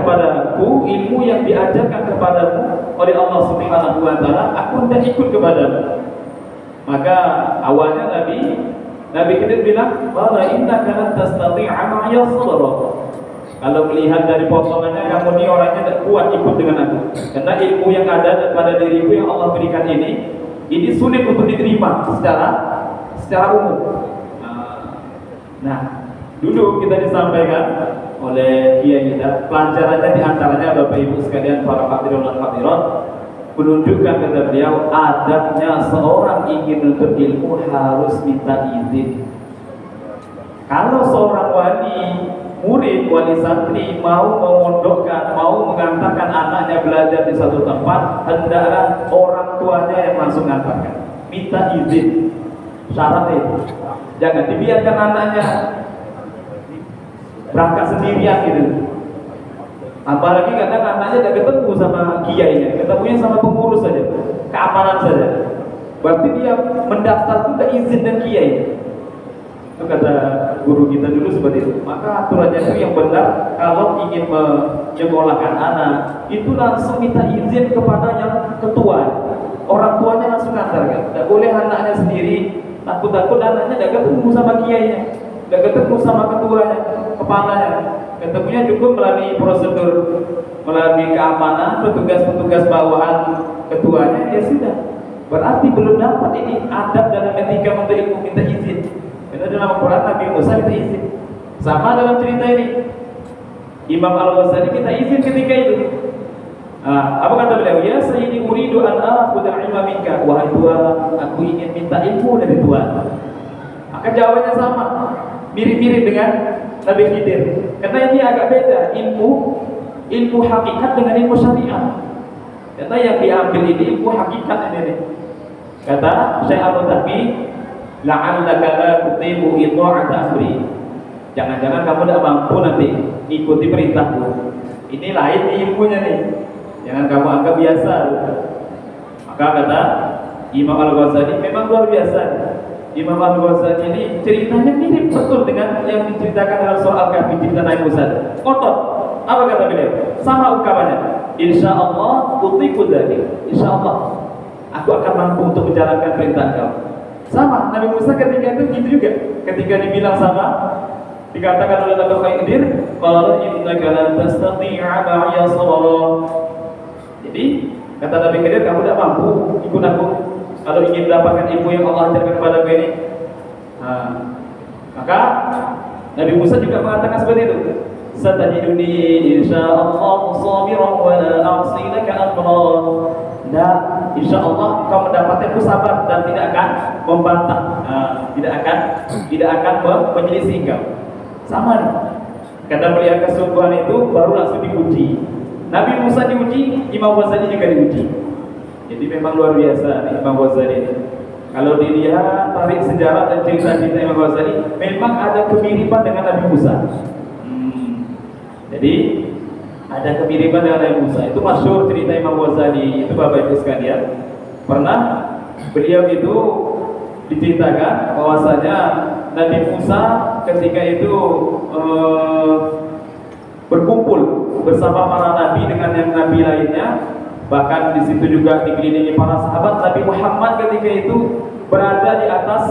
kepadaku ilmu yang diajarkan kepadamu oleh Allah Subhanahu wa taala, aku hendak ikut kepadamu. Maka awalnya Nabi Khidir bilang, "Qala innaka lan tastati'a ma'iya sabra." Kalau melihat dari potongannya, kamu ini orangnya tidak kuat ikut dengan aku. Karena ilmu yang ada pada diriku yang Allah berikan ini sulit untuk diterima secara umum. Nah, dulu kita disampaikan oleh kiai kita, pelajarannya diantaranya Bapak Ibu sekalian para hadirin dan hadirat, menunjukkan kata beliau adabnya seorang ingin menuntut ilmu harus minta izin. Kalau seorang murid wali santri mau memondokkan, mau mengantarkan anaknya belajar di satu tempat, hendaklah orang tuanya yang langsung mengantarkan. Minta izin. Syaratnya jangan dibiarkan anaknya berangkat sendirian gitu. Apalagi kadang anaknya tidak ketemu sama kiainya, ketemunya sama pengurus saja, keamanan saja. Berarti dia mendaftar itu tidak izin dan kiai. Itu kata guru kita dulu seperti itu. Maka aturannya itu yang benar, kalau ingin menyekolahkan anak itu langsung minta izin kepada yang ketua. Orang tuanya langsung antarkan. Tidak boleh anaknya sendiri, takut-takut anaknya tidak ketemu sama kiainya, tidak ketemu sama ketuanya, kepalanya. Ketemunya cukup melalui prosedur, melalui keamanan, petugas-petugas bawahan ketuanya, ya sudah. Berarti belum dapat ini adab dalam etika untuk ilmu minta izin. Karena dalam Al-Quran Nabi Musa minta izin. Sama dalam cerita ini, Imam Al-Ghazali minta izin ketika itu. Apa kata beliau? Ya sayyidi uridu an akhudha ilma minka. Wahai Tuhan, aku ingin minta ilmu dari Tuhan. Maka jawabannya sama, mirip-mirip dengan Nabi Khidir. Karena ini agak beda, ilmu hakikat dengan ilmu syariah. Karena yang diambil ini ilmu hakikat ini. Kata Syekh Al-Muttaqi, la'allaka la tutibu ita'ata amri. Jangan-jangan kamu tidak mampu nanti ikuti perintahku. Ini lain ilmunya nih. Jangan kamu anggap biasa. Maka kata Imam Al-Ghazali memang luar biasa. Imam Al-Ghazali ini ceritanya mirip betul dengan yang diceritakan dalam surah Al-Kahfi, cerita Nabi Musa. Kotor. Apa kata beliau? Sama ungkapannya. Insya Allah utiku dzalik. Insya Allah aku akan mampu untuk menjalankan perintah kamu. Sama Nabi Musa ketika itu gitu juga. Ketika dibilang sama, dikatakan oleh Nabi Khidir, qala innaka lan tastati'a ma'iya sabra. Jadi kata Nabi Khidir, kamu tidak mampu ikut aku kalau ingin mendapatkan ilmu yang Allah ajarkan kepada ini. Maka Nabi Musa juga mengatakan seperti itu. Satajiduni insyaallah sabiran wa la a'si laka amran. Nah, insyaallah kau mendapatkan sabar dan tidak akan membantah, tidak akan menyelisih engkau. Sama nih. Kata melihat kesungguhan itu baru langsung diuji. Nabi Musa diuji, Imam Ghazali juga diuji. Jadi memang luar biasa nih Imam Ghazali. Kalau dilihat tarik sejarah dan cerita-cerita Imam Ghazali, memang ada kemiripan dengan Nabi Musa. Jadi ada kemiripan dengan Nabi Musa. Itu masyhur cerita Imam Ghazali. Itu Bapak Ibu sekalian. Pernah beliau itu diceritakan bahwasanya Nabi Musa ketika itu berkumpul bersama para nabi dengan yang nabi lainnya. Bahkan di situ juga dikelilingi para sahabat. Nabi Muhammad ketika itu berada di atas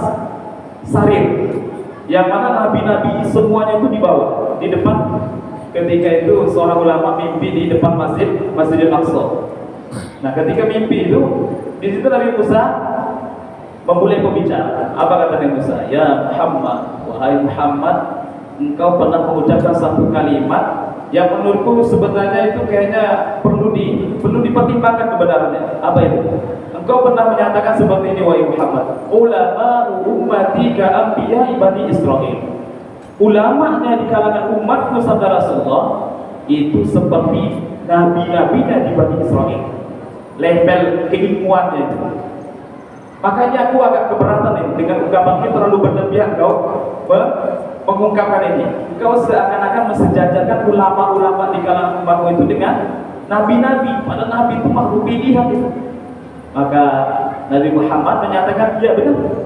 sarir, yang mana nabi-nabi semuanya itu di bawah, di depan. Ketika itu seorang ulama mimpi di depan Masjidil Aqsa. Nah, ketika mimpi itu, di situ Nabi Musa memulai pembicaraan. Apa kata Nabi Musa? Ya Muhammad, wahai Muhammad, engkau pernah mengucapkan satu kalimat yang menurutku sebenarnya itu kayaknya perlu dipertimbangkan kebenarannya. Apa itu? Engkau pernah menyatakan seperti ini, wahai Muhammad, ulama ummati ka anbiya'i bani Israil. Ulamanya di kalangan umatku sabda Rasulullah itu seperti nabi-nabinya di Bani Israil. Level keilmuannya itu. Makanya aku agak keberatan nih dengan ungkapan ini, terlalu berlebihan kau mengungkapkan ini. Kau seakan-akan mensejajarkan ulama-ulama di kalangan umatmu itu dengan nabi-nabi. Padahal nabi itu makhluk pilihan itu. Maka Nabi Muhammad menyatakan, ya benar.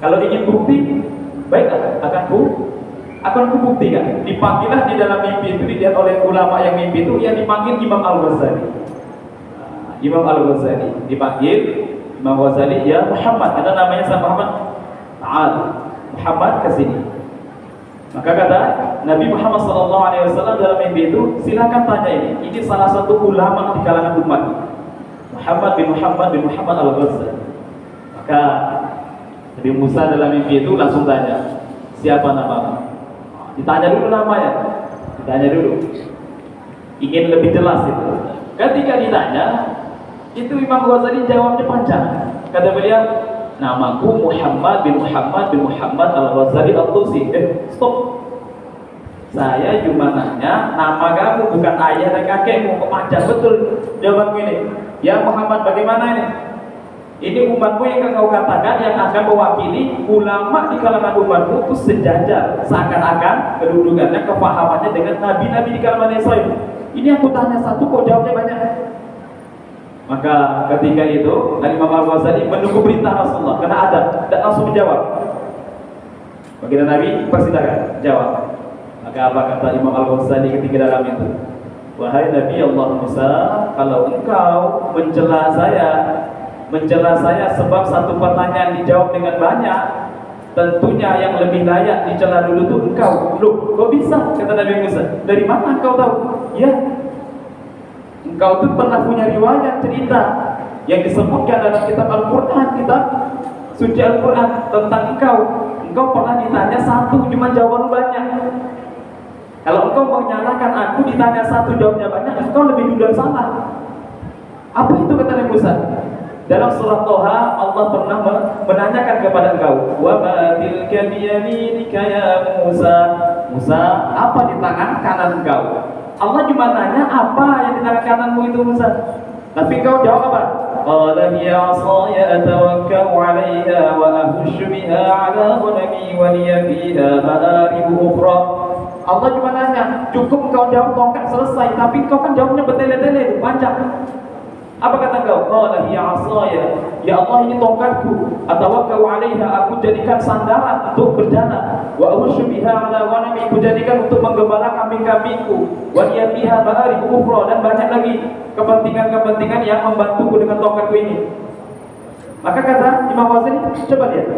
Kalau ingin bukti, baiklah, akan kubuktikan. Dipanggillah di dalam mimpi itu, dilihat oleh ulama yang mimpi itu, yang dipanggil Imam Al-Ghazali. Imam Al-Ghazali dipanggil Imam Ghazali, ya Muhammad, ada namanya sama Muhammad, Ta'al Muhammad ke sini. Maka kata Nabi Muhammad SAW dalam mimpi itu, silakan tanya ini. Ini salah satu ulama di kalangan umat, Muhammad bin Muhammad Al-Ghazali. Maka Nabi Musa dalam mimpi itu langsung tanya, siapa namamu? Ditanya dulu namanya, ditanya dulu. Ingin lebih jelas itu. Ketika ditanya, itu Imam Ghazali jawabnya panjang. Kata beliau, namaku Muhammad bin Muhammad Al-Ghazali Al-Tusi. Stop. Saya cuma nanya nama kamu, bukan ayah dan kakekmu. Kok panjang betul jawabanku ini. Ya Muhammad, bagaimana ini? Ini umatmu yang kau katakan yang akan mewakili ulama di kalangan umatmu itu sejajar, seakan-akan kedudukannya, kefahamannya dengan nabi-nabi di kalangan Israel. Ini aku tanya satu, kok jawabnya banyak. Maka ketika itu Imam Al-Ghazali menunggu perintah Rasulullah, karena ada, dan langsung menjawab. Baginda Nabi, persilakan jawab. Maka apa kata Imam Al-Ghazali ketika dalam itu? Wahai Nabi Allah Musa, kalau engkau mencela saya sebab satu pertanyaan dijawab dengan banyak, tentunya yang lebih layak dicela dulu tuh engkau. Loh, kok bisa? Kata Nabi Musa. Dari mana engkau tahu? Ya, engkau tuh pernah punya riwayat cerita yang disebutkan dalam kitab Al-Quran, kitab suci Al-Quran tentang engkau. Engkau pernah ditanya satu, cuma jawaban banyak. Kalau engkau menyalahkan aku, ditanya satu jawabnya banyak, engkau lebih dulu salah. Apa itu kata Nabi Musa? Dalam surah Toha, Allah pernah menanyakan kepada engkau, wa ma tilka biyaminika ya Musa. Musa, apa di tangan kanan engkau? Allah cuma nanya apa yang di tangan kananmu itu Musa. Tapi engkau jawab apa? Qala hiya 'asaya atawakkau 'alaiha wa ahushu biha 'ala ghanami wa liya fiha ma'arib ukhra. Allah cuma nanya, cukup engkau jawab tongkat selesai, tapi engkau kan jawabnya bertele-tele itu, panjang. Apa kata engkau? Qala hiya 'asaya. Ya Allah, ini tongkatku. Atawakkau 'alaiha, aku jadikan sandaran untuk berjalan. Wa ahushu biha 'ala ghanami, aku jadikan untuk menggembala kambing-kambingku. Wa liya fiha ma'arib ukhra, dan banyak lagi kepentingan-kepentingan yang membantuku dengan tongkatku ini. Maka kata Imam Ghazali, coba lihat.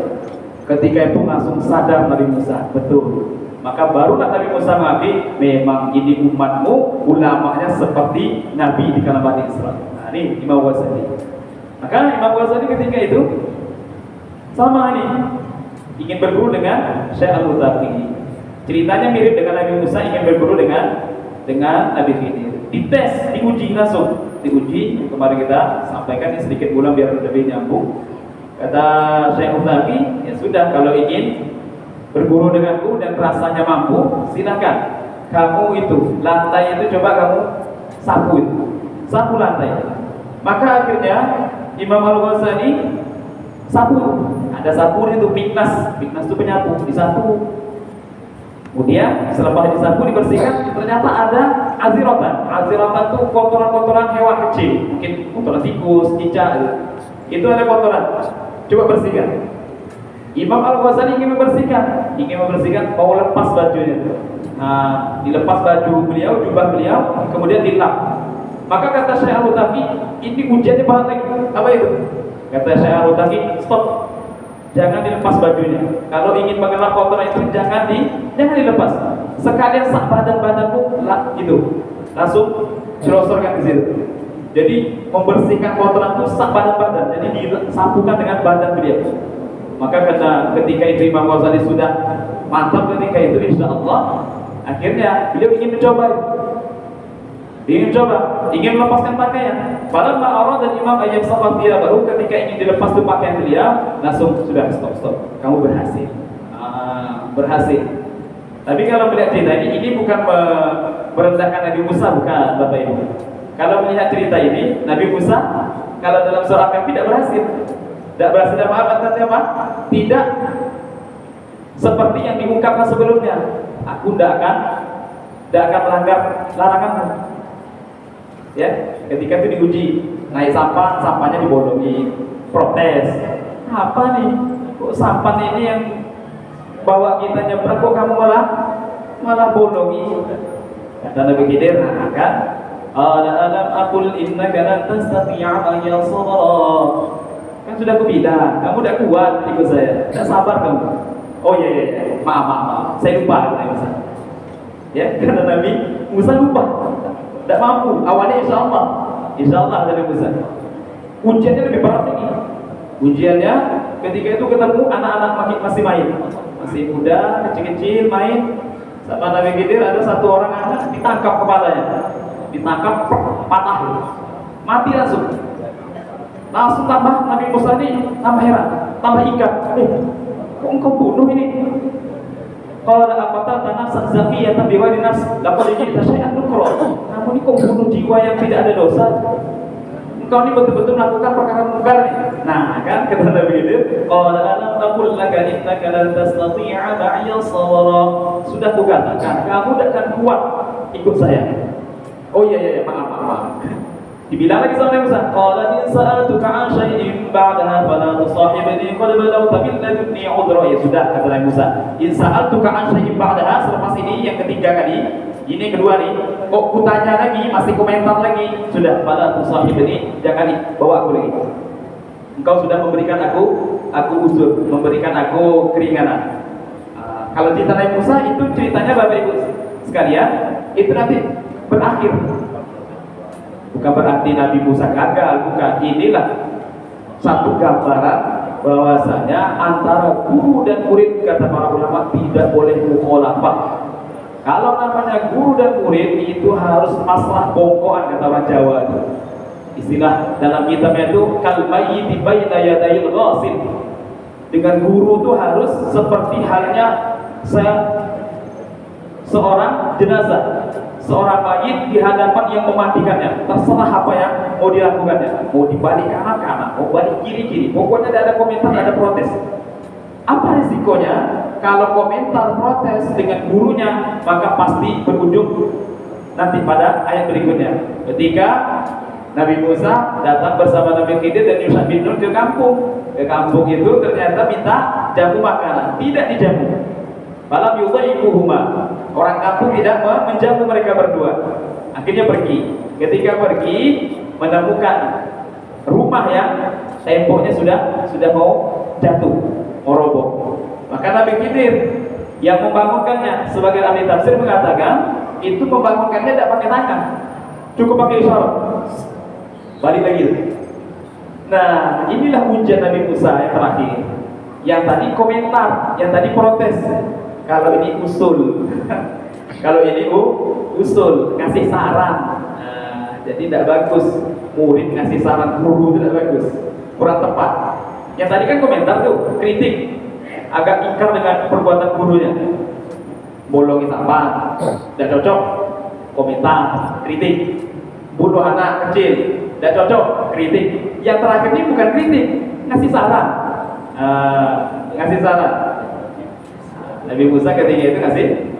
Ketika itu langsung sadar Nabi Musa, betul. Maka barulah Nabi Musa mengakui, memang ini umatmu, ulamanya seperti Nabi di kalangan Bani Israel. Nah, ini Imam Ghazali. Maka Imam Ghazali ketika itu sama ini, ingin berguru dengan Syekh Al-Mutaqi. Ceritanya mirip dengan Nabi Musa ingin berguru dengan Nabi Khidir. Dites, diuji langsung, diuji. Kemarin kita sampaikan ini sedikit ulang biar lebih nyambung. Kata Syekh Al-Mutaqi, ya sudah, kalau ingin berguru denganku dan rasanya mampu, silakan. Kamu itu lantai itu coba kamu sapu lantai. Maka akhirnya Imam Al-Ghazali sapu. Ada sapu itu miknas itu penyapu, disapu. Kemudian selepas disapu dibersihkan, ternyata ada aziratan. Aziratan itu kotoran-kotoran hewan kecil, mungkin kotoran tikus, cicak. Itu ada kotoran. Coba bersihkan. Imam Al-Ghazali ingin membersihkan, mau lepas bajunya. Nah, dilepas baju beliau, jubah beliau, kemudian dilap. Maka kata Syekh Al-Mutaqi, ini ujiannya bahan lagi. Apa itu? Kata Syekh Al-Mutaqi, stop. Jangan dilepas bajunya. Kalau ingin mengelap kotoran itu jangan dilepas. Sekalian sak badan-badanmu itu langsung cerosorkan di situ. Jadi membersihkan kotoran itu sak badan-badan. Jadi disapukan dengan badan beliau. Maka ketika itu Imam Ghazali sudah mantap ketika itu, insya Allah akhirnya beliau ingin ingin melepaskan pakaian. Falamma arada Imam ayat sahabat baru ketika ingin dilepas tuh pakaian beliau, langsung sudah stop. Kamu berhasil. Berhasil. Tapi kalau melihat cerita ini bukan merendahkan Nabi Musa, bukan Bapak Ibu. Kalau melihat cerita ini, Nabi Musa kalau dalam surah Kahfi tidak berhasil. Tidak berhasil apa? Tidak seperti yang diungkapkan sebelumnya. Aku tidak akan melanggar larangan. Ya, ketika itu diuji, naik sampahnya dibolongi, protes. Apa nih? Kok sampah ini yang bawa kita nyebrang, kok kamu malah malah bolongi. Kata Nabi Khidir, nah kan, alam aqul innaka lan tastati'a ma'iya sabra. Kan sudah aku bilang, kamu tidak kuat ikut saya, tidak sabar kamu. Oh iya, maaf, saya lupa kata Musa. Ya, kata Nabi Musa lupa, tidak mampu. Awalnya insya Allah dari Musa. Ujiannya lebih berat lagi. Ujiannya ketika itu ketemu anak-anak masih main, masih muda, kecil-kecil main. Sama Nabi Khidir ada satu orang anak ditangkap kepalanya, ditangkap patah, mati langsung. Langsung tambah Nabi Musa ini tambah heran, tambah ikat. Kok engkau bunuh ini? Qala aqatalta nafsan zakiyatan bighayri nafs laqad ji'ta syai'an nukra. Kamu ini kok bunuh jiwa yang tidak ada dosa? Engkau ini betul-betul melakukan perkara mungkar. Nah, kan kata Nabi Khidir, qala alam aqul laka innaka lan tastati'a ma'iya sabra. Sudah kukatakan kamu tidak akan kuat ikut saya. Oh iya, maaf. Dibilang lagi sama Nabi Musa, qala in sa'altuka 'an syai'in ba'daha fala tusahibni qad balawta min ladunni 'udra. Ya sudah kata Nabi Musa, in sa'altuka 'an syai'in ba'daha, selepas ini yang ketiga kali, ini kedua nih, kok kutanya lagi, masih komentar lagi, sudah fala tusahibni, jangan bawa aku lagi. Engkau sudah memberikan aku uzur, memberikan aku keringanan. Kalau cerita Nabi Musa itu ceritanya Bapak Ibu sekalian, itu nanti berakhir. Bukan berarti Nabi Musa gagal, bukan. Inilah satu gambaran bahwasanya antara guru dan murid, kata para ulama, tidak boleh mukhalafah. Kalau namanya guru dan murid itu harus masalah bongkoan, kata orang Jawa itu. Istilah dalam kitabnya itu kal mayyiti baina yadayil ghasil. Dengan guru itu harus seperti halnya seorang jenazah, seorang mayit di hadapan yang memandikannya. Terserah apa yang mau dilakukannya, mau dibalik kanan, mau balik kiri, pokoknya tidak ada komentar, tidak ada protes. Apa risikonya? Kalau komentar protes dengan gurunya, maka pasti berujung nanti pada ayat berikutnya, ketika Nabi Musa datang bersama Nabi Khidir dan Yusha bin Nun ke kampung. Ke kampung itu ternyata minta jamu makanan, tidak dijamu. Malam yudhaifuhuma, orang kampung tidak menjamu mereka berdua. Akhirnya pergi. Ketika pergi menemukan rumah yang temboknya sudah mau jatuh, mau roboh. Maka Nabi Khidir yang membangunkannya, sebagai ahli tafsir mengatakan itu membangunkannya tidak pakai tangan, cukup pakai isyarat. Balik lagi. Nah, inilah ujian Nabi Musa yang terakhir. Yang tadi komentar, yang tadi protes. Kalau ini usul, kalau ini usul, ngasih saran. Nah, jadi tidak bagus murid ngasih saran guru, tidak bagus, kurang tepat. Yang tadi kan komentar tuh, kritik, agak ingkar dengan perbuatan gurunya. Bolongi sampah, tidak cocok, komentar, kritik. Bunuh anak kecil, tidak cocok, kritik. Yang terakhir ini bukan kritik, ngasih saran. Ngasih saran. Nabi Musa ketika itu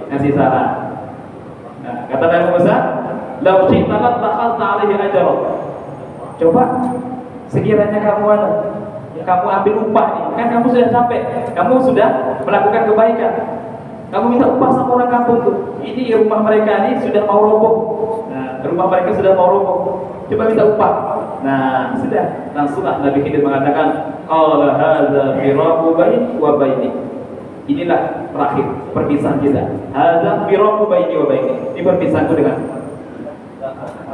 ngasih saran. Nah, kata Nabi Musa, "Lau syi'ta lattakhadhta 'alaihi ajra." Coba sekiranya kamu ambil upah nih, kan kamu sudah capek, kamu sudah melakukan kebaikan. Kamu minta upah sama orang kampung tuh. Ini rumah mereka ini sudah mau roboh. Nah, rumah mereka sudah mau roboh. Coba minta upah. Nah, sudah. Langsunglah Nabi Khidir mengatakan, "Qala hadza firaqu baini wa baini." Inilah terakhir perpisahan kita. Hadza firaqu baini wa baini. Ini perpisahanku dengan.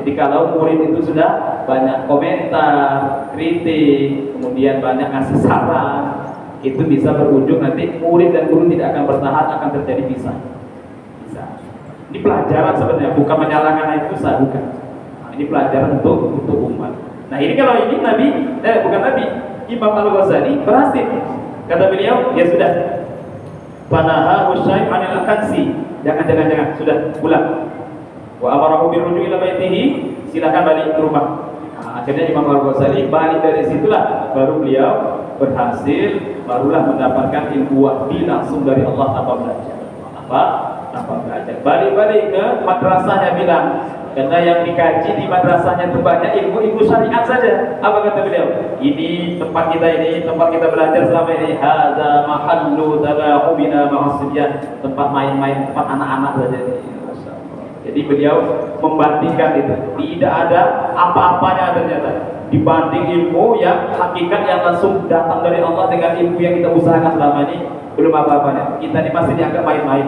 Jadi kalau murid itu sudah banyak komentar, kritik, kemudian banyak ngasih saran, itu bisa berujung nanti murid dan guru tidak akan bertahan, akan terjadi pisah. Ini pelajaran sebenarnya, bukan menyalahkan Nabi Musa, bukan. Nah, ini pelajaran untuk umat. Nah, ini kalau ini bukan Nabi, Imam Al-Ghazali berhasil. Kata beliau, ya sudah. Panaha Husayn anil kansi. Jangan, sudah pulang. Wa amarahu birruju' ila baitihi, silakan balik ke rumah. Nah, akhirnya Imam Al-Ghazali balik dari situlah, baru beliau berhasil, barulah mendapatkan ilmu wahyi langsung dari Allah tanpa belajar. Tanpa belajar. Balik ke madrasahnya bilang, Karena yang dikaji di madrasahnya itu banyak ilmu-ilmu syariat saja. Apa kata beliau? Ini tempat kita belajar selama ini. Hadza mahallu talahubina ma'asiyah. Tempat main-main, tempat anak-anak saja. Jadi beliau membandingkan itu. Tidak ada apa-apanya ternyata dibanding ilmu yang hakikat yang langsung datang dari Allah dengan ilmu yang kita usahakan selama ini, belum apa-apanya. Kita ini masih dianggap main-main.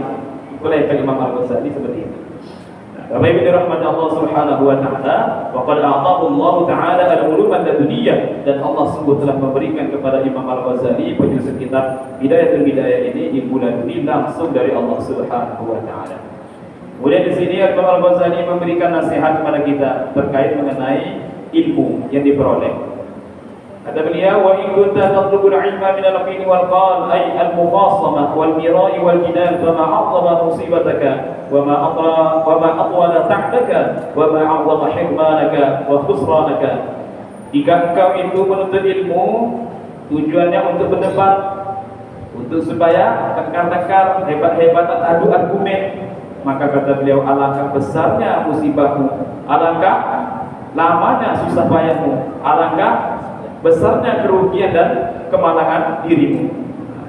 Itulah yang Imam Al-Ghazali seperti itu. Bapak Ibu dirahmati Allah Subhanahu wa taala, wa qad a'tahu Allah taala al-ulum ad-dunyah, dan Allah sungguh telah memberikan kepada Imam Al-Ghazali penyusun kitab Bidayatul Bidayah ini ilmu laduni langsung dari Allah Subhanahu wa taala. Kemudian di sini Imam Al-Ghazali memberikan nasihat kepada kita terkait mengenai ilmu yang diperoleh. Kata beliau, wa in kunta tatlubul ilma min al-qin wal qal ay al-mukhasamah wal mira'i wal jidal fama 'azzama musibataka wa ma atwala ta'daka wa ma 'azzama hikmanaka wa khusranaka. Jika engkau itu menuntut ilmu tujuannya untuk berdebat, untuk supaya tekar-tekar, hebat-hebatan adu argumen, maka kata beliau, alangkah besarnya musibahmu, alangkah lamanya susah payahmu, alangkah besarnya kerugian dan kemalangan dirimu.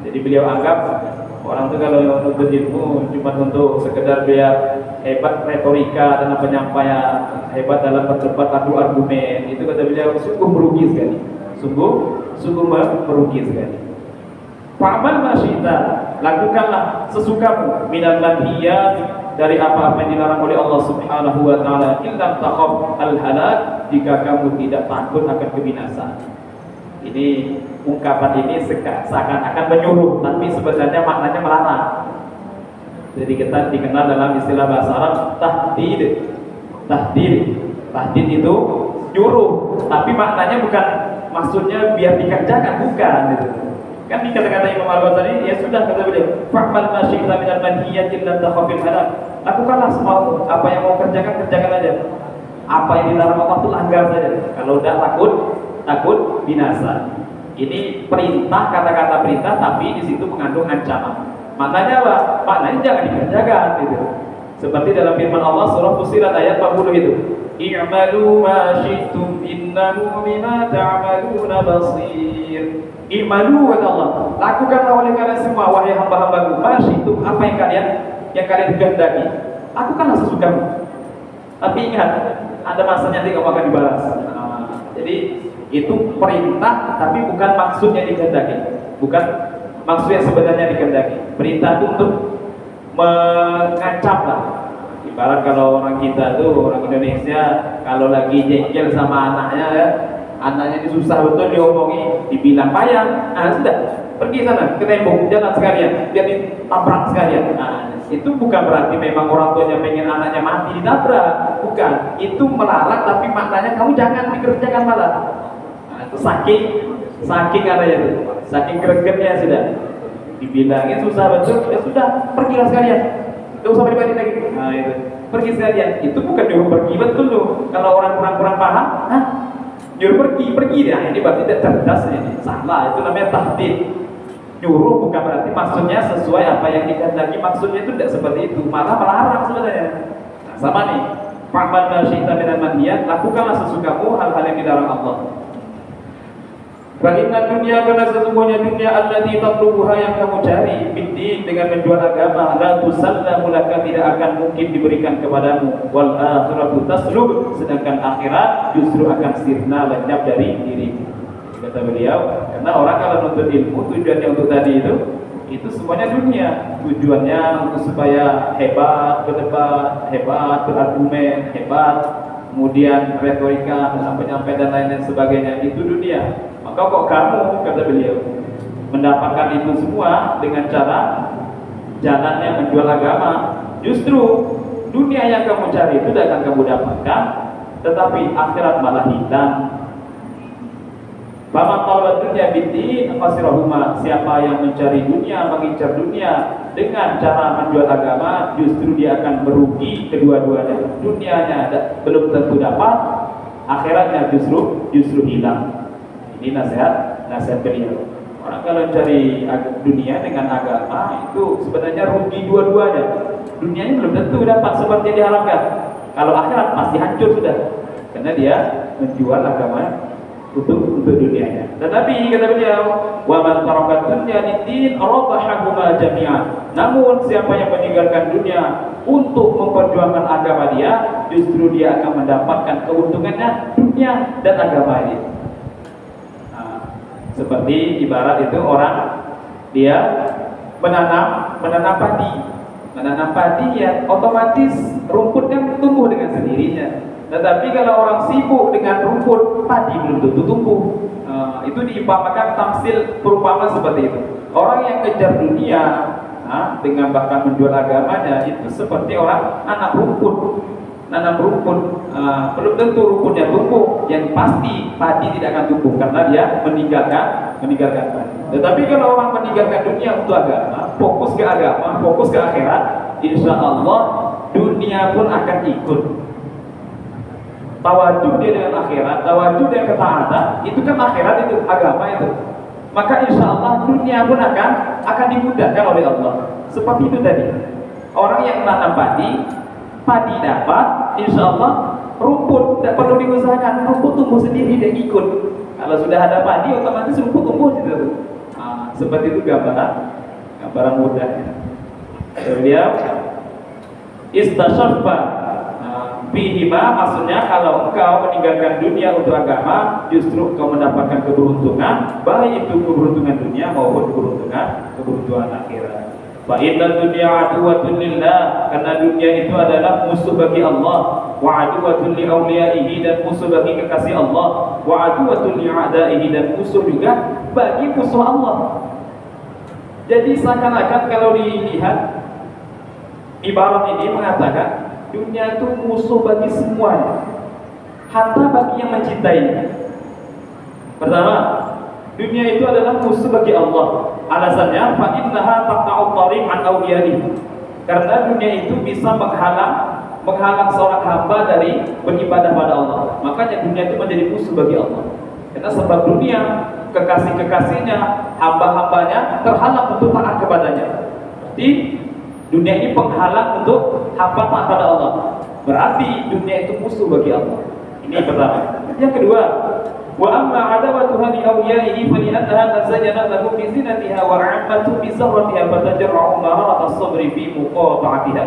Jadi beliau anggap orang itu kalau menuntut ilmu cuma untuk sekedar biar hebat retorika dalam penyampaian, hebat dalam berdebat adu argumen, itu kata beliau sungguh merugi sekali, sungguh merugi sekali. Fa'mal masyita, lakukanlah sesukamu minal manhiyat, dari apa-apa yang dilarang oleh Allah Subhanahu wa taala, illam takhaf al-halak, jika kamu tidak takut akan kebinasaan. Ini ungkapan ini seakan-akan menyuruh, tapi sebenarnya maknanya melarang. Jadi kita dikenal dalam istilah bahasa Arab tahdid. Tahdid itu nyuruh, tapi maknanya bukan maksudnya biar dikerjakan, bukan gitu. Kan dikata-kata Imam Al-Ghazali, ya sudah kata beliau, fa'mal ma syi'ta minal manhiyati lam takhafil halak. Lakukanlah semua apa yang mau kerjakan aja. Apa yang dilarang Allah itu langgar saja. Kalau udah takut binasa. Ini perintah, kata-kata perintah, tapi di situ mengandung ancaman. Maknanya apa? Maknanya jangan dikerjakan gitu. Seperti dalam firman Allah surah Fussilat ayat 40 itu. I'malu ma syi'tum innahu bima ta'maluna basir. I'malu kata Allah, lakukanlah oleh kalian semua wahai hamba-hambaku, ma syi'tum, apa yang kalian kehendaki. Lakukanlah sesukamu. Tapi ingat, ada masanya nanti kamu akan dibalas. Jadi itu perintah, tapi bukan maksudnya dikehendaki, bukan maksud yang sebenarnya dikehendaki. Perintah itu untuk mengancam lah. Ibarat kalau orang kita tuh, orang Indonesia, kalau lagi jengkel sama anaknya ya, anaknya ini susah betul diomongi, dibilang payah, sudah pergi sana ke tembok, jalan sekalian, biar ditabrak sekalian. Itu bukan berarti memang orang tuanya pengen anaknya mati ditabrak, bukan. Itu melarang, tapi maknanya kamu jangan dikerjakan malah. Itu saking adanya itu, saking gregetnya sudah. Dibilangin susah betul, ya sudah pergilah sekalian, tidak usah balik lagi. Itu pergi sekalian. Itu bukan nyuruh pergi, betul loh. Kalau orang kurang paham, nyuruh pergi dia. Ini berarti tidak cerdas, ini salah. Itu namanya tahdid. Nyuruh bukan berarti maksudnya sesuai apa yang dikehendaki, maksudnya itu tidak seperti itu, malah melarang sebenarnya. Sama nih, fa'mal ma syi'ta minal manhiyat, lakukanlah sesukamu hal-hal yang dilarang Allah. Inna dunia, karena sesungguhnya dunia allati tatlubuha, yang kamu cari, biddin, dengan menjual agama, la tusallamu laka, tidak akan mungkin diberikan kepadamu, wal akhiratu taslub, sedangkan akhirat justru akan sirna, lenyap dari dirimu. Kata beliau, karena orang kalau nuntut ilmu tujuannya untuk tadi itu semuanya dunia. Tujuannya untuk supaya hebat berdebat, hebat berargumen, hebat kemudian retorika dalam penyampaian dan lain-lain sebagainya, itu dunia. Maka kok kamu, kata beliau, mendapatkan itu semua dengan cara jalannya menjual agama, justru dunia yang kamu cari itu tidak akan kamu dapatkan, tetapi akhirat malah hilang. Faman talaba dunya bid-din fasirahuma, siapa yang mencari dunia, mengincar dunia dengan cara menjual agama, justru dia akan merugi kedua-duanya. Dunianya belum tentu dapat, akhiratnya justru hilang. Ini nasihat beliau. Orang kalau cari dunia dengan agama itu sebenarnya rugi dua-duanya. Dunianya belum tentu dapat seperti yang diharapkan, Kalau akhirat pasti hancur sudah, karena dia menjual agama untuk dunianya. Tetapi kata beliau, wa man taraka dunya lid-din rabahahuma jami'an. Namun siapa yang meninggalkan dunia untuk memperjuangkan agama dia, justru dia akan mendapatkan keuntungannya dunia dan agama ini. Nah, seperti ibarat itu orang dia menanam padi ya otomatis rumput kan tumbuh dengan sendirinya. Tetapi kalau orang sibuk dengan rumput, padi belum tentu tumbuh. Itu diumpamakan tamsil perumpamaan seperti itu. Orang yang kejar dunia dengan bahkan menjual agamanya itu seperti orang nanam rumput. Belum tentu rumputnya tumbuh, yang pasti padi tidak akan tumbuh karena dia meninggalkan padi. Tetapi kalau orang meninggalkan dunia untuk agama, fokus ke agama, fokus ke akhirat, insya Allah dunia pun akan ikut. Tawajuh dia dengan akhirat, tawajuh dia ketaatan, itu kan akhirat, itu agama itu. Maka insya Allah dunia pun akan dimudahkan oleh Allah. Seperti itu tadi. Orang yang menanam padi dapat, insya Allah rumput tidak perlu diusahakan, rumput tumbuh sendiri dan ikut. Kalau sudah ada padi, otomatis rumput tumbuh gitu. Seperti itu gambaran mudahnya. Kemudian istasyaffa bihima, maksudnya kalau engkau meninggalkan dunia untuk agama, justru engkau mendapatkan keberuntungan, baik itu keberuntungan dunia maupun keberuntungan akhirat. Fa inna dunya aduwwatun lillah, karena dunia itu adalah musuh bagi Allah, wa aduwwatun li awliyaihi, dan musuh bagi kekasih Allah, wa aduwwatun li a'daihi, dan musuh juga bagi musuh Allah. Jadi seakan-akan kalau dilihat ibarat ini mengatakan dunia itu musuh bagi semuanya, hatta bagi yang mencintainya. Pertama, dunia itu adalah musuh bagi Allah. Alasannya, fa innaha taqta'u tariq an awliyaihi, karena dunia itu bisa menghalang seorang hamba dari beribadah pada Allah. Makanya dunia itu menjadi musuh bagi Allah. Karena sebab dunia, kekasih-kekasihnya, hamba-hambanya terhalang untuk taat kepadanya. Jadi dunia ini penghalang untuk hamba taat pada Allah. Berarti dunia itu musuh bagi Allah. Ini pertama. Yang kedua, wa amma adawatuha li awliyaihi fa li'annaha tazayyana lahu bi zinatiha wa 'ammatu bi zarratiha fatajarra'u maharat as-sabri fi muqata'atiha.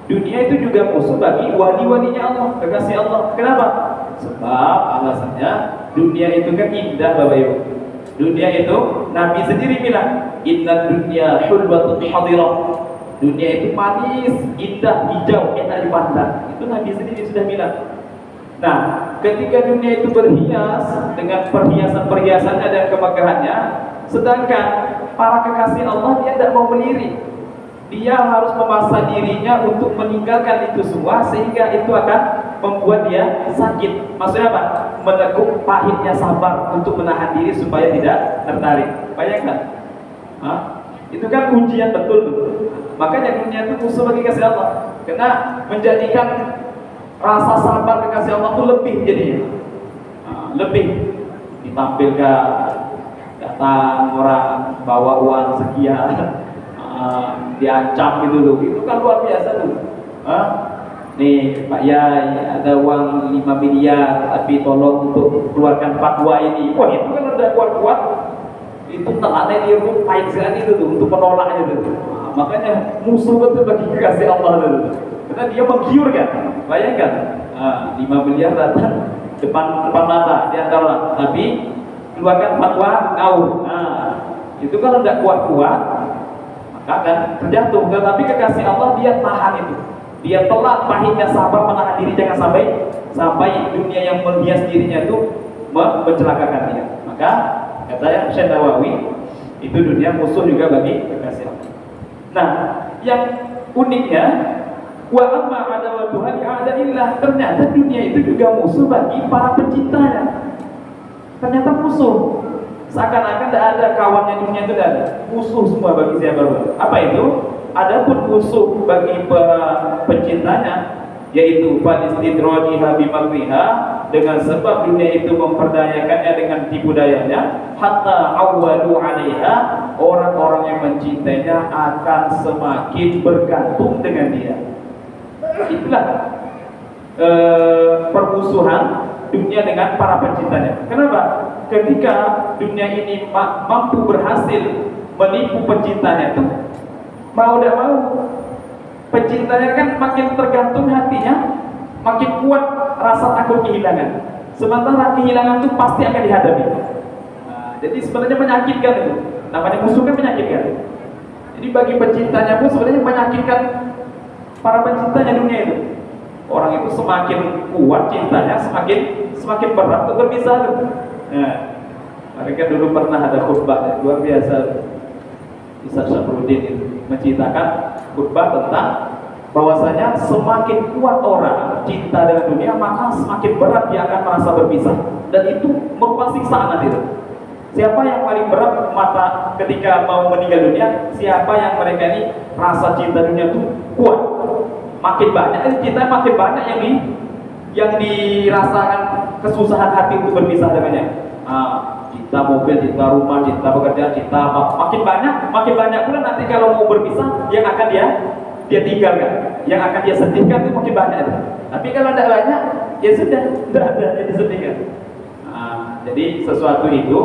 Dunia itu juga musuh bagi wali-walinya Allah, kekasih Allah. Kenapa? Sebab alasannya dunia itu kan indah, Bapak Ibu. Dunia itu Nabi sendiri bilang, inna dunya hulwatun hadirah. Dunia itu manis, indah, hijau, enak dipandang. Itu Nabi sendiri sudah bilang. Nah, ketika dunia itu berhias dengan perhiasan-perhiasannya dan kemegahannya, sedangkan para kekasih Allah dia tidak mau melirik. Dia harus memaksa dirinya untuk meninggalkan itu semua, sehingga itu akan membuat dia sakit. Maksudnya apa? Meneguk pahitnya sabar untuk menahan diri supaya tidak tertarik. Bayangkan, itu kan ujian betul. Makanya dunia itu musuh bagi kasih Allah, karena menjadikan rasa sabar kekasih Allah itu lebih jadinya. Lebih ditampilkan, datang orang bawa uang sekian, diancam gitu loh. Itu kan luar biasa tuh. Nih Pak Yai, ada uang 5 miliar, tapi tolong untuk keluarkan fatwa ini. Wah, itu kan udah kuat-kuat. Itu telannya dia pahit sekali itu tuh untuk menolaknya itu. Makanya musuh betul bagi kekasih Allah itu. Karena dia menggiurkan. Bayangkan, 5 miliar datang depan mata di antara orang, tapi keluarkan fatwa ngaur. Itu kalau tidak kuat-kuat, maka akan terjatuh. Tetapi kekasih Allah dia tahan itu. Dia telat pahitnya sabar menahan diri, jangan sampai dunia yang menghias dirinya itu mencelakakan dia. Maka kata Syekh Nawawi, itu dunia musuh juga bagi kekasih Allah. Nah, yang uniknya, wa amma adawatuha li'a'daillah, ternyata dunia itu juga musuh bagi para pencintanya. Ternyata musuh. Seakan-akan tidak ada kawannya dunia itu, tidak ada. Musuh semua bagi siapa? Apa itu? Adapun musuh bagi para pencintanya, yaitu falistidrajiha bimakriha, dengan sebab dunia itu memperdayakannya dengan tipu dayanya, hatta awwalu 'alaiha, orang-orang yang mencintainya akan semakin bergantung dengan dia. Itulah permusuhan dunia dengan para pencintanya. Kenapa? Ketika dunia ini mampu berhasil menipu pencintanya itu, mau tidak mau pencintanya kan makin tergantung hatinya, makin kuat rasa takut kehilangan. Sementara kehilangan itu pasti akan dihadapi. Jadi sebenarnya menyakitkan itu. Namanya musuh kan menyakitkan. Jadi bagi pencintanya pun sebenarnya menyakitkan para pencintanya dunia itu. Orang itu semakin kuat cintanya, semakin berat untuk berpisah. Mereka dulu pernah ada khutbah luar biasa. Ustaz Syafruddin itu menceritakan khutbah tentang bahwasanya semakin kuat orang cinta dengan dunia, maka semakin berat dia akan merasa berpisah. Dan itu merupakan siksaan itu. Siapa yang paling berat mata ketika mau meninggal dunia? Siapa yang mereka ini rasa cinta dunia itu kuat? Makin banyak cinta, makin banyak yang dirasakan kesusahan hati untuk berpisah dengannya. Cinta mobil, cinta rumah, cinta pekerjaan, cinta apa, makin banyak pula nanti kalau mau berpisah yang akan dia tinggalkan, yang akan dia sedihkan itu makin banyak. Tapi kalau tidak banyak, ya sudah, tidak ada yang disedihkan. Jadi sesuatu itu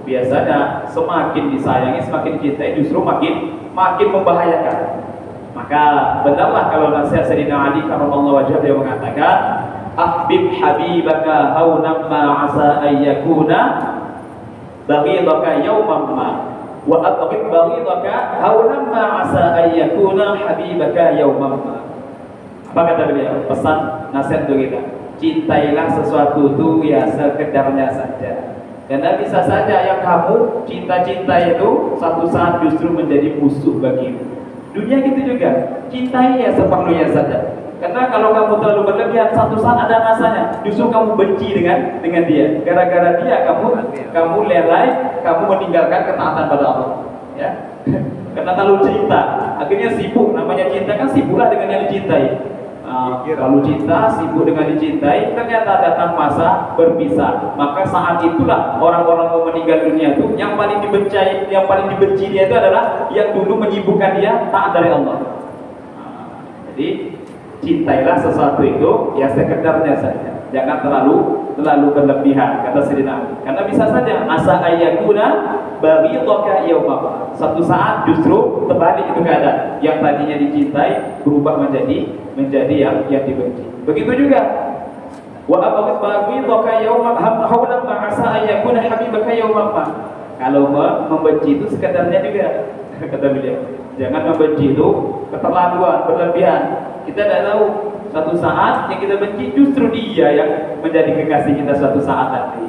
biasanya semakin disayangi, semakin dicintai, justru makin membahayakan. Maka benarlah kalau nasihat Sayyidina Ali karramallahu wajhahu dia mengatakan, ahbib habibaka haunan ma asa ayyakuna baghidaka yawman ma wa abghid baghidaka haunan ma asa ayyakuna habibaka yawman ma. Apa kata beliau? Pesan nasihat untuk kita, cintailah sesuatu itu ya sekedarnya saja. Karena bisa saja yang kamu cinta-cinta itu satu saat justru menjadi musuh bagimu. Dunia gitu juga, cintai ya seperlunya saja. Karena kalau kamu terlalu berlebihan, satu saat ada masanya, justru kamu benci dengan dia. Gara-gara dia kamu lelai, kamu meninggalkan ketaatan pada Allah. Ya, karena terlalu cinta, akhirnya sibuk. Namanya cinta kan sibuklah dengan yang dicintai. Lalu cinta, sibuk dengan dicintai, ternyata datang masa berpisah. Maka saat itulah orang-orang mau meninggal dunia itu yang paling dibenci dia itu adalah yang dulu menyibukkan dia taat dari Allah. Jadi cintailah sesuatu itu ya sekedarnya saja. Jangan terlalu berlebihan, kata Sayyidina. Karena bisa saja asa ayyakuna baghidaka yawma. Satu saat justru terbalik itu keadaan. Yang tadinya dicintai berubah menjadi yang dibenci. Begitu juga wa abghid baghidaka yawma hawlan ma asa ayyakuna habibaka yawma. Kalau membenci itu sekedarnya juga, kata beliau. Jangan membenci itu keterlaluan, berlebihan. Kita tidak tahu satu saat yang kita benci justru dia yang menjadi kekasih kita suatu saat nanti.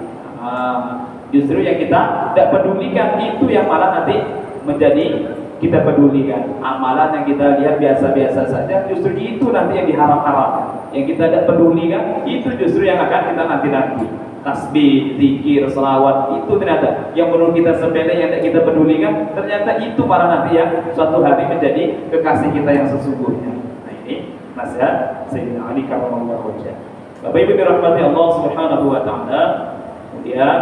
Justru yang kita tidak pedulikan itu yang malah nanti menjadi kita pedulikan. Amalan yang kita lihat biasa-biasa saja justru itu nanti yang diharap-harapkan. Yang kita tidak pedulikan itu justru yang akan kita nanti. Tasbih, zikir, selawat itu ternyata yang menurut kita sepele yang tidak kita pedulikan, ternyata itu malah nanti yang suatu hari menjadi kekasih kita yang sesungguhnya. Nah ini nasihat Sayyidina Ali karramallahu wajhahu. Bapak Ibu dirahmati Allah Subhanahu wa taala. Kemudian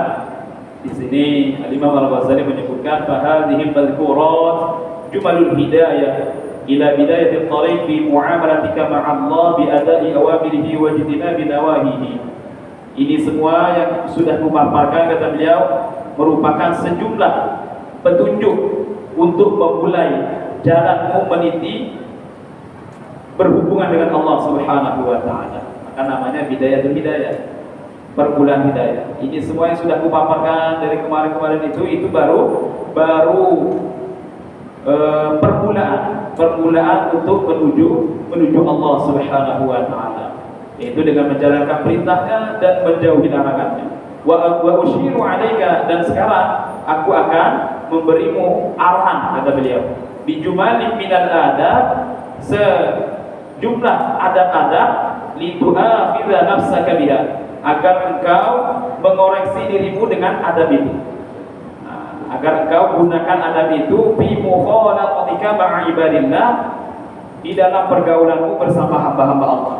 di sini Al-Imam Al-Ghazali menyebutkan fahadhihi madhkurat jumalul hidayah ila bidayatil thariq fi muamalatika ma'allah bi ada'i awamirihi wa jitinabi nawahihi. Ini semua yang sudah kupaparkan, kata beliau, merupakan sejumlah petunjuk untuk memulai jalanmu meniti berhubungan dengan Allah Subhanahu wa taala. Maka namanya bidayatul hidayah, permulaan hidayah. Ini semua yang sudah kupaparkan dari kemarin-kemarin itu baru permulaan untuk menuju Allah Subhanahu wa taala. Yaitu dengan menjalankan perintahnya dan menjauhi larangannya. Wa usyiru 'alaika, dan sekarang aku akan memberimu arahan, kata beliau, bijumalin minal adab, sejumlah adab-adab litu'akhidha nafsaka biha, agar engkau mengoreksi dirimu dengan adab itu. Agar engkau gunakan adab itu fi mukhalafatika ma'a ibadillah, di dalam pergaulanmu bersama hamba-hamba Allah.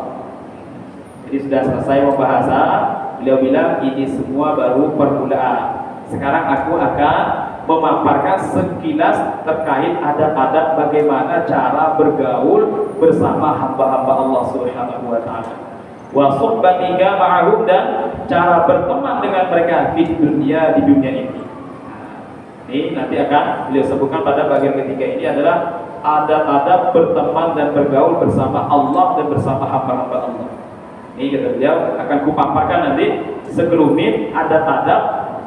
Jadi sudah selesai membahasa, beliau bilang ini semua baru permulaan. Sekarang aku akan memaparkan sekilas terkait adab-adab bagaimana cara bergaul bersama hamba-hamba Allah Subhanahu wa taala. wa suhbatika ma'ahum, dan cara berteman dengan mereka di dunia ini. Ini nanti akan beliau sebutkan pada bagian ketiga ini adalah adab-adab berteman dan bergaul bersama Allah dan bersama hamba-hamba Allah. Ini kata beliau akan kupaparkan nanti sekelumit adab-adab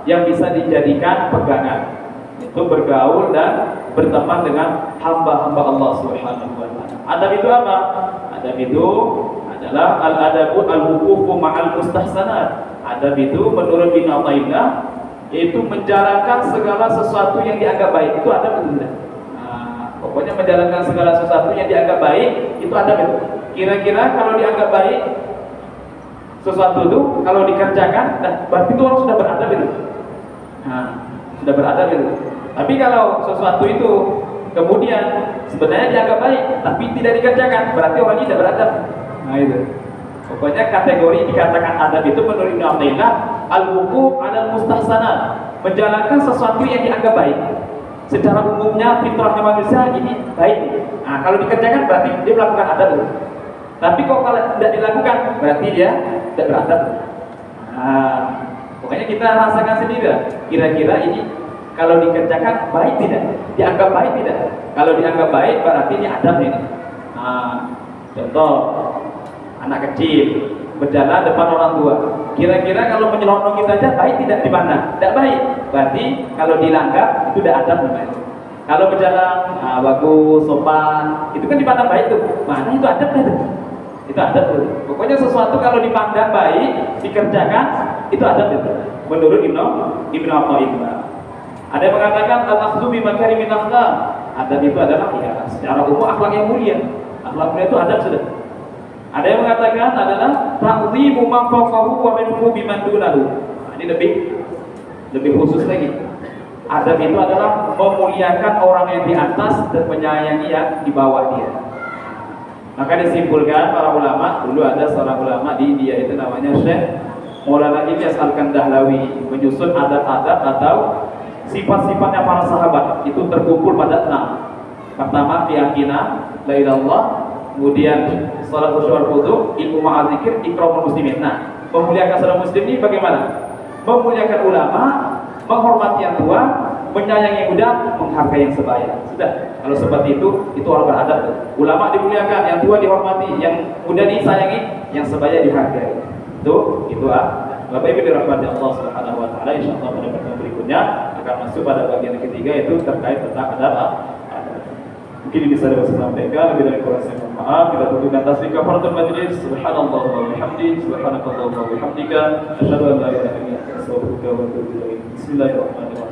yang bisa dijadikan pegangan, itu bergaul dan berteman dengan hamba-hamba Allah Subhanahu wa taala. Adab itu apa? Adab itu adalah al-adabu al-wuqufu ma'al mustahsanat. Adab itu menurut Ibnu Athaillah yaitu menjalankan segala sesuatu yang dianggap baik. Itu adab itu. Pokoknya menjalankan segala sesuatu yang dianggap baik itu adab itu. Kira-kira kalau dianggap baik sesuatu itu kalau dikerjakan, berarti itu orang sudah beradab itu. Sudah beradab itu. Tapi kalau sesuatu itu kemudian sebenarnya dianggap baik tapi tidak dikerjakan, berarti orang ini tidak beradab. Itu. Pokoknya kategori dikatakan adab itu menurut Ibnu Athaillah al-wuquf 'alal mustahsanat, menjalankan sesuatu yang dianggap baik. Secara umumnya fitrahnya manusia ini baik. Kalau dikerjakan berarti dia melakukan adab. Tapi kalau tidak dilakukan berarti dia tidak beradab. Pokoknya kita rasakan sendiri. Kira-kira ini kalau dikerjakan baik tidak? Dianggap baik tidak? Kalau dianggap baik berarti ini adab ini. Contoh, anak kecil berjalan depan orang tua. Kira-kira kalau menyelonong kita aja baik tidak dipandang? Tidak baik. Berarti kalau dilanggar itu tidak adab namanya. Kalau berjalan bagus, sopan, itu kan dipandang baik tuh. Mana itu adab itu? Itu adab tuh. Pokoknya sesuatu kalau dipandang baik, dikerjakan, itu adab itu. Menurut Ibnu Athaillah. Ada yang mengatakan al-akhdhu bi makarimin akhlaq. Adab itu adalah ya secara umum akhlak yang mulia. Akhlak mulia itu adab sudah. Ada yang mengatakan adalah ta'dhimu man fawqahu wa minhu biman dunahu. Ini lebih khusus lagi. Adab itu adalah memuliakan orang yang di atas dan menyayangi yang di bawah dia. Maka disimpulkan para ulama, dulu ada seorang ulama di India itu namanya Syekh Maulana Ilyas Al-Kandahlawi, menyusun adab-adab atau sifat-sifatnya para sahabat itu terkumpul pada 6. Pertama, keyakinan la ilaha illallah, kemudian salat khusyuk wudu, ilmu ma'al zikir, ikramul muslimin. Memuliakan seorang muslim ini bagaimana? Memuliakan ulama, menghormati yang tua, menyayangi yang muda, menghargai yang sebaya. Sudah. Kalau seperti itu orang beradab. Ulama dimuliakan, yang tua dihormati, yang muda disayangi, yang sebaya dihargai. Itu Bapak Ibu dirahmati Allah Subhanahu wa taala. Insyaallah pada pertemuan berikutnya akan masuk pada bagian ketiga, yaitu terkait tentang adab. Mungkin ini bisa dapat saya sampaikan. Lebih dari kurang saya mohon maaf. Kita tentukan tasbih kafaratul majlis. Subhanallah wa bihamdihi, subhanakallah wa bihamdika, asyhadu an la ilaha illa anta, astaghfiruka wa atubu ilaik. Bismillahirrahmanirrahim.